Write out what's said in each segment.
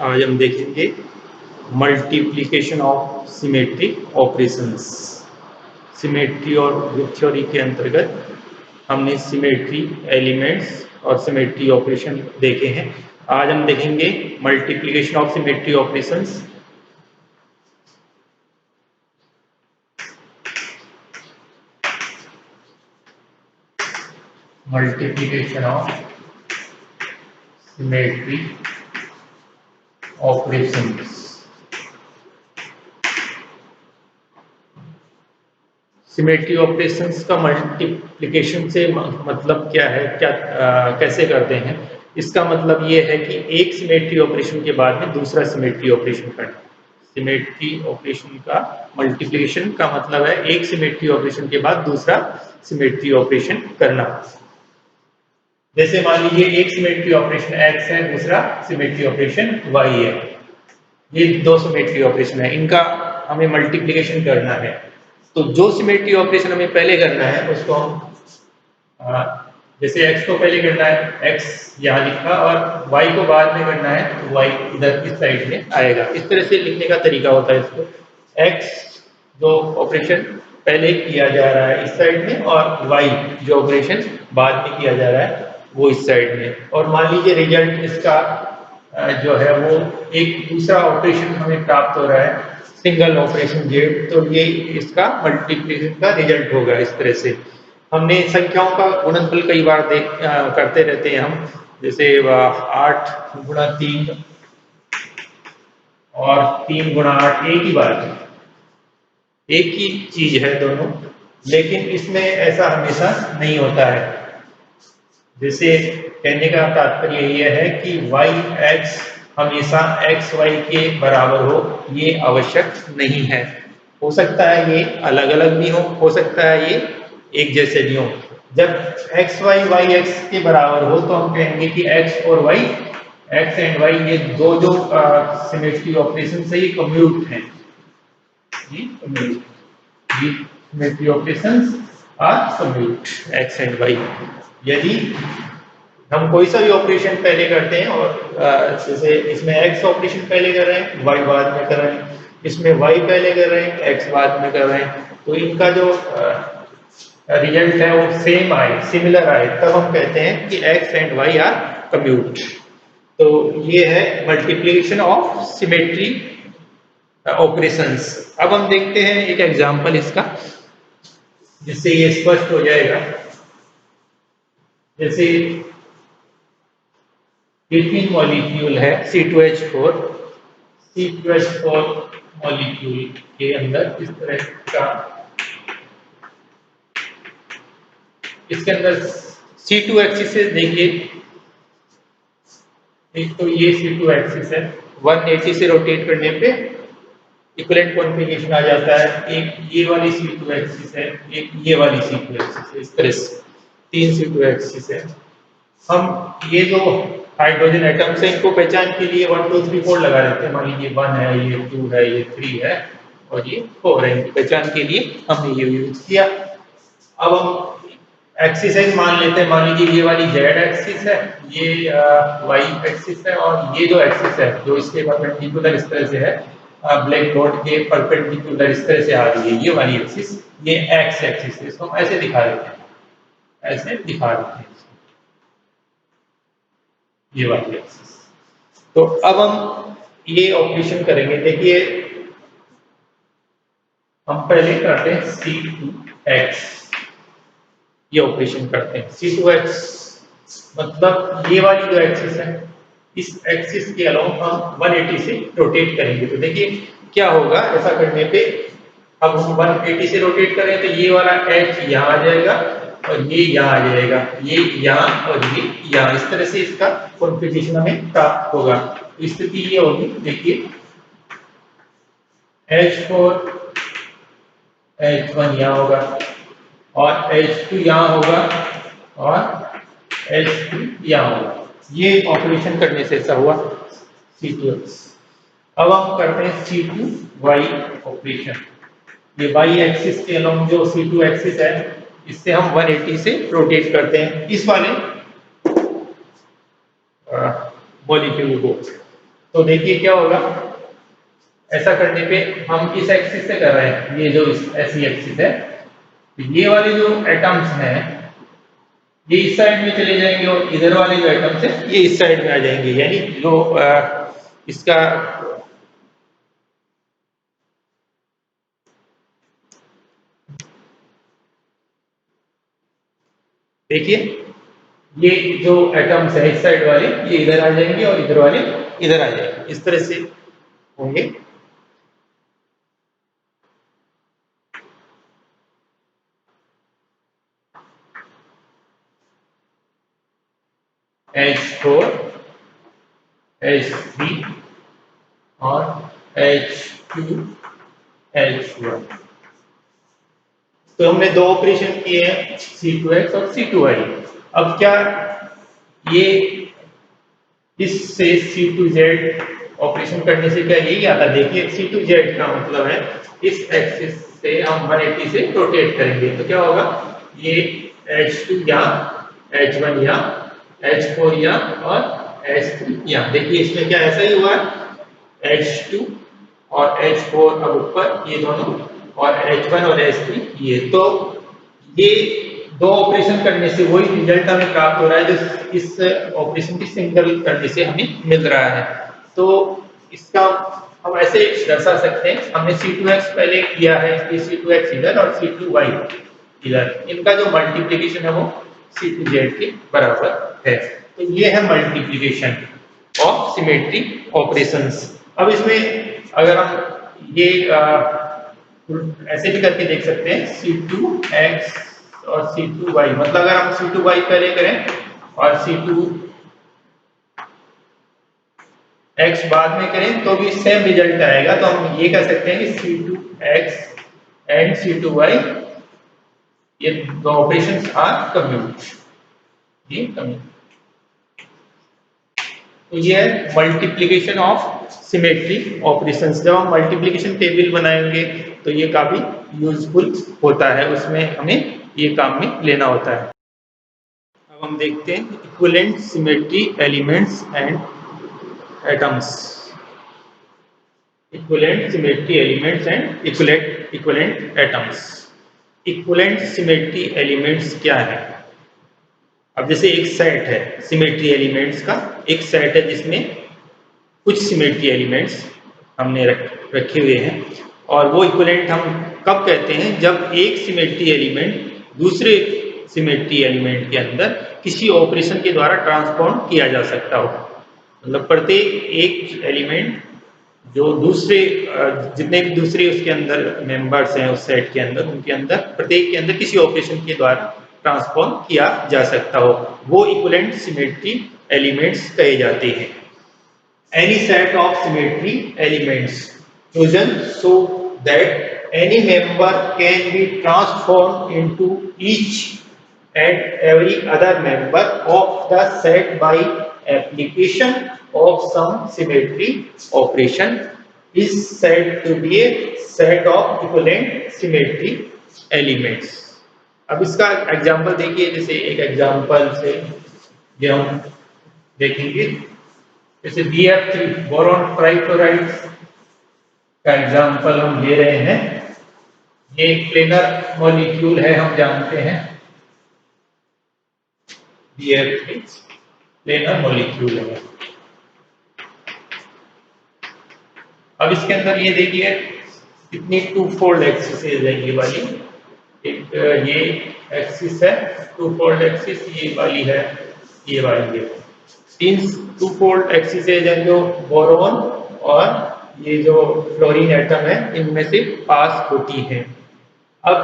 आज हम देखेंगे multiplication of symmetric operations. Symmetry और ग्रुप थ्योरी के अंतर्गत हमने सिमेट्री एलिमेंट्स और सिमेट्री ऑपरेशन देखे हैं। आज हम देखेंगे multiplication of symmetry operations. Multiplication of symmetry operations. Symmetry operations का मल्टीप्लिकेशन से मतलब क्या है, कैसे करते हैं। इसका मतलब ये है कि एक सिमेट्री ऑपरेशन के बाद में दूसरा सिमेट्री ऑपरेशन करना। सिमेट्री ऑपरेशन का मल्टीप्लिकेशन का मतलब है एक सिमेट्री ऑपरेशन के बाद दूसरा सिमेट्री ऑपरेशन करना। जैसे मान लीजिए एक सिमेट्री ऑपरेशन x है, दूसरा सिमेट्री ऑपरेशन y है। ये दो सिमेट्री ऑपरेशन है, इनका हमें मल्टीप्लिकेशन करना है। तो जो सिमेट्री ऑपरेशन हमें पहले करना है उसको हम जैसे x को पहले करना है, x यहाँ लिखा, और y को बाद में करना है तो y इधर इस साइड में आएगा। इस तरह से लिखने का तरीका होता है इसको। x जो ऑपरेशन पहले किया जा रहा है इस साइड में, और y जो ऑपरेशन बाद में किया जा रहा है वो इस साइड में। और मान लीजिए रिजल्ट इसका जो है वो एक दूसरा ऑपरेशन हमें प्राप्त हो रहा है, सिंगल ऑपरेशन जेड, तो ये इसका मल्टीप्लिकेशन का रिजल्ट होगा। इस तरह से हमने संख्याओं का गुणनफल कई बार करते रहते हैं हम, जैसे 8 गुणा 3 और 3 गुणा 8 एक ही बात है, एक ही चीज है दोनों, लेकिन इसमें ऐसा हमेशा नहीं होता है। जैसे कहने का तात्पर्य यह है कि y(x) हमेशा xy के बराबर हो, ये आवश्यक नहीं है। हो सकता है ये अलग अलग भी हो सकता है ये एक जैसे भी हो। जब xy yx के बराबर हो तो हम कहेंगे कि x और y, x एंड y, ये दो जो सिमेट्री ऑपरेशन से ये कम्यूट हैं। ये symmetry operations are commute, x and y। यदि हम कोई सा भी ऑपरेशन पहले करते हैं और जैसे इसमें x ऑपरेशन पहले कर रहे हैं, y बाद में कर रहे हैं, इसमें y पहले कर रहे हैं, x बाद में कर रहे हैं, तो इनका जो रिजल्ट है वो सेम आए, सिमिलर आए, तब हम कहते हैं कि x and y are commute. तो ये है मल्टीप्लिकेशन ऑफ सिमेट्री ऑपरेशंस। अब हम देखते हैं एक एग्जांपल इसका, जिससे ये स्पष्ट हो जाएगा। जैसे इथीन मॉलिक्यूल है C2H4, C2H4 मॉलिक्यूल के अंदर इस तरह का, इसके अंदर C2 एक्सिस है। देखिए एक तो ये C2 एक्सिस है, 180 से रोटेट करने पे इक्विवेलेंट कॉन्फ़िगरेशन आ जाता है। एक ये वाली C2 एक्सिस है, एक ये वाली C2 एक्सिस है, इस तरह से 3 C2 एक्सिस है। हम ये जो हाइड्रोजन एटम्स है इनको पहचान के लिए 1 2 3 4 लगा देते हैं। मान लीजिए 1 है, ये 2 है, ये 3 है और ये 4 है। इनकी पहचान के लिए हमने ये यूज किया। अब हम एक्सिस मान लेते हैं, मान लीजिए ये वाली जेड एक्सिस है, ये वाई एक्सिस है, और ये जो एक्सिस है जो इसके परपेंडिकुलर इस तरह से है, ब्लैक बोर्ड के परपेंडिकुलर इस तरह से आ रही है, ये वाली एक्सिस, ये एक्स एक्सिस है। इसको हम ऐसे दिखा देते हैं, ऐसे दिखा देते हैं ये वाली एक्सिस। तो अब हम ये ऑपरेशन करेंगे। देखिए हम पहले करते हैं C2X, ये ऑपरेशन करते हैं। C2X मतलब ये वाली जो एक्सिस है, इस एक्सिस के अलावा हम 180 से रोटेट करेंगे। तो देखिए क्या होगा ऐसा करने पे, अब हम 180 से रोटेट करें तो ये वाला H यहाँ आ जाएगा और ये यहाँ आ जाएगा, ये यहाँ और ये यहाँ, इस तरह से इसका कॉन्फ़िगरेशन हमें प्राप्त होगा। तो स्थिति ये होगी, देखिए H4 H1 यहाँ होगा और H2 यहाँ होगा और H3 यहाँ होगा। ये ऑपरेशन करने से ऐसा हुआ C2X। अब हम करते हैं C2Y ऑपरेशन। ये Y एक्सिस के अलोंग जो C2 एक्सिस है, इससे हम 180 से रोटेट करते हैं इस वाले मॉलिक्यूल को। तो देखिए क्या होगा, ऐसा करने पे हम इस एक्सिस से कर रहे हैं, ये जो ऐसी एक्सिस है, तो ये वाले जो एटम्स हैं ये इस साइड में चले जाएंगे और इधर वाले जो एटम्स है ये इस साइड में आ जाएंगे, यानी जो इसका देखिए ये जो एटम्स है इस साइड वाले ये इधर आ जाएंगे और इधर वाले इधर आ जाएंगे, इस तरह से होंगे। H4 H3 और H2 H1। तो हमने दो ऑपरेशन किए हैं C2X और C2Y। अब क्या ये इससे C2Z ऑपरेशन करने से क्या यही आता है, देखिए C2Z का मतलब है इस एक्सिस से हम 180 से रोटेट करेंगे तो क्या होगा, ये H2 यहाँ, H1 यहाँ, H4 यहाँ और H3 यहाँ। देखिए इसमें क्या ऐसा ही हुआ है, H2 और H4 अब ऊपर ये दोनों और H1 और H3 ये, तो ये दो ऑपरेशन करने से वही रिजल्ट हमें प्राप्त हो रहा है जो इस ऑपरेशन की सिंगल करने से हमें मिल रहा है। तो इसका हम ऐसे दर्शा सकते हैं, हमने C2X पहले किया है इसलिए C2X इधर और C2Y इधर, इनका जो मल्टीप्लिकेशन है वो C2Z के बराबर है। तो ये है मल्टीप्लिकेशन ऑफ सिमेट्री ऑपरेशंस। अब इसमें अगर हम ये ऐसे भी करके देख सकते हैं C2X और C2Y, मतलब अगर हम C2Y पहले करें और C2X बाद में करें तो भी सेम रिजल्ट आएगा। तो हम ये कह सकते हैं कि C2X एंड C2Y ये दो ऑपरेशंस आर कम्यूट, ये कम्यूट। तो ये है मल्टीप्लिकेशन ऑफ सिमेट्री ऑपरेशंस। जब हम मल्टीप्लिकेशन टेबल बनाएंगे तो ये काफी यूजफुल होता है, उसमें हमें ये काम में लेना होता है। अब हम देखते हैं equivalent symmetry elements and atoms. Equivalent symmetry elements and equivalent atoms. Equivalent symmetry elements क्या है? अब जैसे एक सेट है सिमेट्री एलिमेंट्स का, एक सेट है जिसमें कुछ सिमेट्री एलिमेंट्स हमने रखे हुए हैं, और वो इक्विवेलेंट हम कब कहते हैं, जब एक सिमेट्री एलिमेंट दूसरे सिमेट्री एलिमेंट के अंदर किसी ऑपरेशन के द्वारा ट्रांसफॉर्म किया जा सकता हो। मतलब प्रत्येक एक एलिमेंट जो दूसरे जितने भी दूसरे उसके अंदर मेंबर्स हैं उस सेट के अंदर, उनके अंदर प्रत्येक के अंदर किसी ऑपरेशन के द्वारा ट्रांसफॉर्म किया जा सकता हो, वो इक्विवेलेंट सिमेट्री एलिमेंट्स कहे जाते हैं। Any set of symmetry elements chosen so that any member can be transformed into each and every other member of the set by application of some symmetry operation is said to be a set of equivalent symmetry elements। अब इसका example देखिए, जैसे एक example से ये हम देखेंगे, जैसे BF3 बोरॉन ट्राइक्लोराइड का एग्जांपल हम ले रहे हैं। ये एक प्लेनर मॉलिक्यूल है, हम जानते हैं BF3 प्लेनर मॉलिक्यूल है। अब इसके अंदर ये देखिए कितनी टू फोल्ड एक्सिस है ये वाली, एक ये एक्सिस है टू फोल्ड एक्सिस, ये वाली है, ये वाली है। तीन टू फोल्ड एक्सिस है जो बोरॉन और ये जो फ्लोरीन एटम है इनमें से पास होती है। अब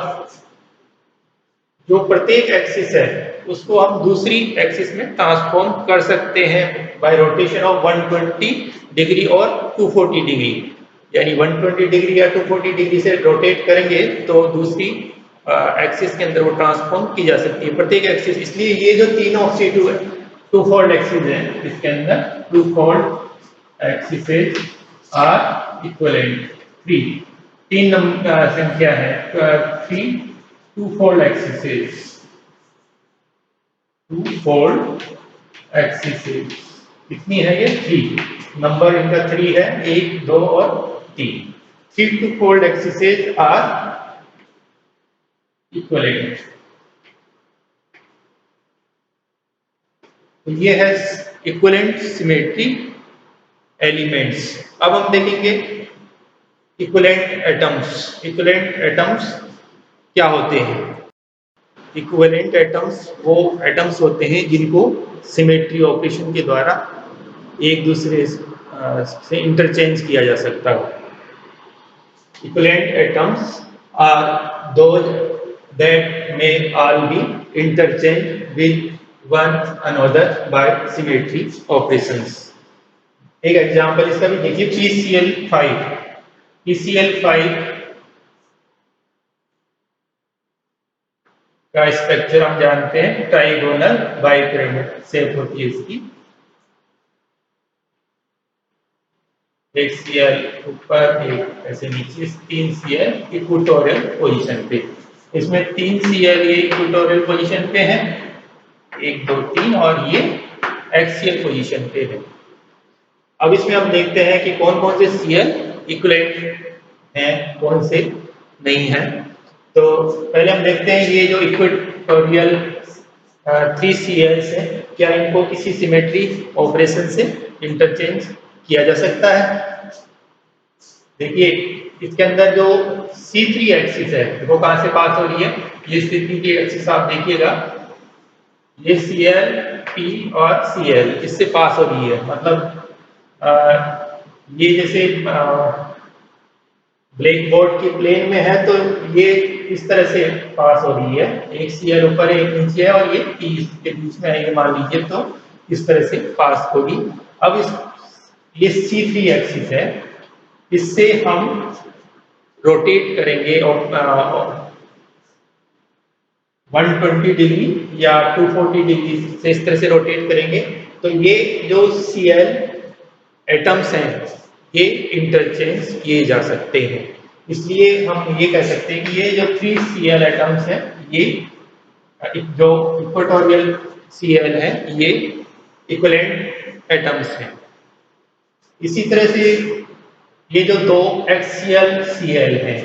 जो प्रत्येक एक्सिस है उसको हम दूसरी एक्सिस में ट्रांसफॉर्म कर सकते हैं बाय रोटेशन ऑफ 120 डिग्री और 240 डिग्री, यानी 120 डिग्री या 240 डिग्री से रोटेट करेंगे तो दूसरी एक्सिस के अंदर वो ट्रांसफॉर्म की जा सकती है प्रत्येक एक्सिस। इसलिए ये जो तीनों C2 है टू फोल्ड एक्सिस है, इसके अंदर two fold axis are equivalent. तीन नंबर संख्या है 3 two fold axis, two fold axis कितनी है ये 3। नंबर इनका 3 है, 1, 2 और 3। 3 टू फोल्ड एक्सिसेज आर इक्विवेलेंट। तो ये है इक्विवेलेंट सिमेट्री एलिमेंट्स। अब हम देखेंगे इक्विवेलेंट एटम्स। इक्विवेलेंट एटम्स क्या होते हैं? इक्विवेलेंट एटम्स वो एटम्स होते हैं जिनको सिमेट्री ऑपरेशन के द्वारा एक दूसरे से इंटरचेंज किया जा सकता है। Equivalent atoms are those that may all be interchanged with one another by symmetry operations. एक एग्जांपल इसका भी देखिए, PCl5। PCl5 का स्ट्रक्चर हम जानते हैं, ट्राइगोनल बाइपिरामिड शेप होती है इसकी। एक Cl ऊपर, एक ऐसे नीचे, 3 Cl इक्वेटोरियल पोजीशन पे। इसमें 3 Cl ये इक्वेटोरियल पोजीशन पे है, 1, 2, 3, और ये एक्सियल पोजीशन पे है। अब इसमें हम देखते हैं कि कौन कौन से Cl इक्विवेलेंट हैं, कौन से नहीं है। तो पहले हम देखते हैं ये जो इक्वेटोरियल 3 Cl है, क्या इनको किसी सिमेट्री ऑपरेशन से इंटरचेंज किया जा सकता है? देखिए इसके अंदर जो C3 एक्सिस है वो कहां से पास हो रही है? ये C3 की एक्सिस आप देखिएगा, ये Cl, P और Cl इससे पास हो रही है। मतलब ये जैसे ब्लैक बोर्ड की प्लेन में है तो ये इस तरह से पास हो रही है, एक Cl ऊपर एक नीचे है और ये P के बीच में है, ये मान लीजिए, तो इस तरह से पास होगी। अब ये C3 एक्सिस है, इससे हम रोटेट करेंगे और 120 डिग्री या 240 डिग्री से इस तरह से रोटेट करेंगे, तो ये जो Cl एटम्स हैं ये इंटरचेंज किए जा सकते हैं। इसलिए हम ये कह सकते हैं कि ये जो 3 Cl एटम्स हैं, ये जो इक्वेटोरियल Cl है, ये इक्विवेलेंट एटम्स हैं। इसी तरह से ये जो 2 एक्सियल Cl हैं,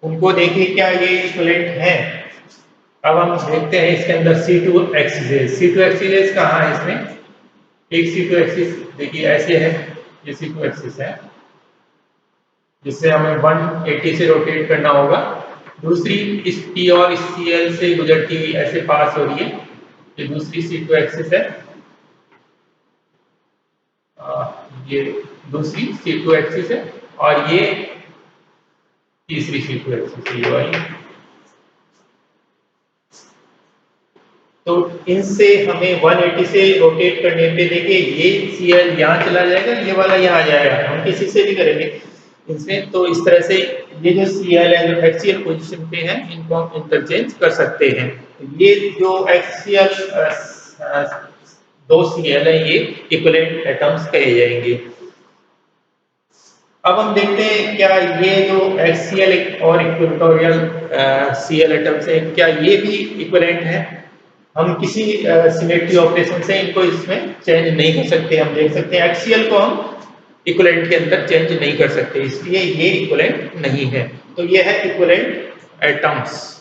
उनको देखिए क्या ये इक्विवेलेंट हैं? अब हम देखते हैं इसके अंदर C2 एक्सिस। C2 एक्सिस कहाँ है इसमें? एक C2 एक्सिस देखिए ऐसे है, ये C2 एक्सिस है जिससे हमें 180 से रोटेट करना होगा। दूसरी इस P और इस Cl से गुजरती हुई ऐसे पास हो रही है, ये दूसरी C2 एक्सिस है। ये दूसरी C2 एक्सिस है और ये तीसरी C2 एक्सिस है, ये वाली। तो इनसे हमें 180 से रोटेट करने पे देखिए ये Cl यहाँ चला जाएगा, ये वाला यहाँ आ जाएगा, हम किसी से भी करेंगे इनसे। तो इस तरह से ये जो Cl है जो एक्सियल पोजीशन पे है, इनको हम इंटरचेंज कर सकते हैं। ये जो एक्सियल 2 Cl है ये इक्विवेलेंट एटम्स कहे जाएंगे। अब हम देखते हैं क्या ये जो एक्सियल और इक्वेटोरियल Cl एटम्स हैं, क्या ये भी इक्विवेलेंट है? हम किसी सिमेट्री ऑपरेशन से इनको इसमें चेंज नहीं कर सकते। हम देख सकते हैं एक्सियल को हम इक्विवेलेंट के अंदर चेंज नहीं कर सकते, इसलिए ये इक्विवेलेंट नहीं है। तो ये है इक्विवेलेंट एटम्स।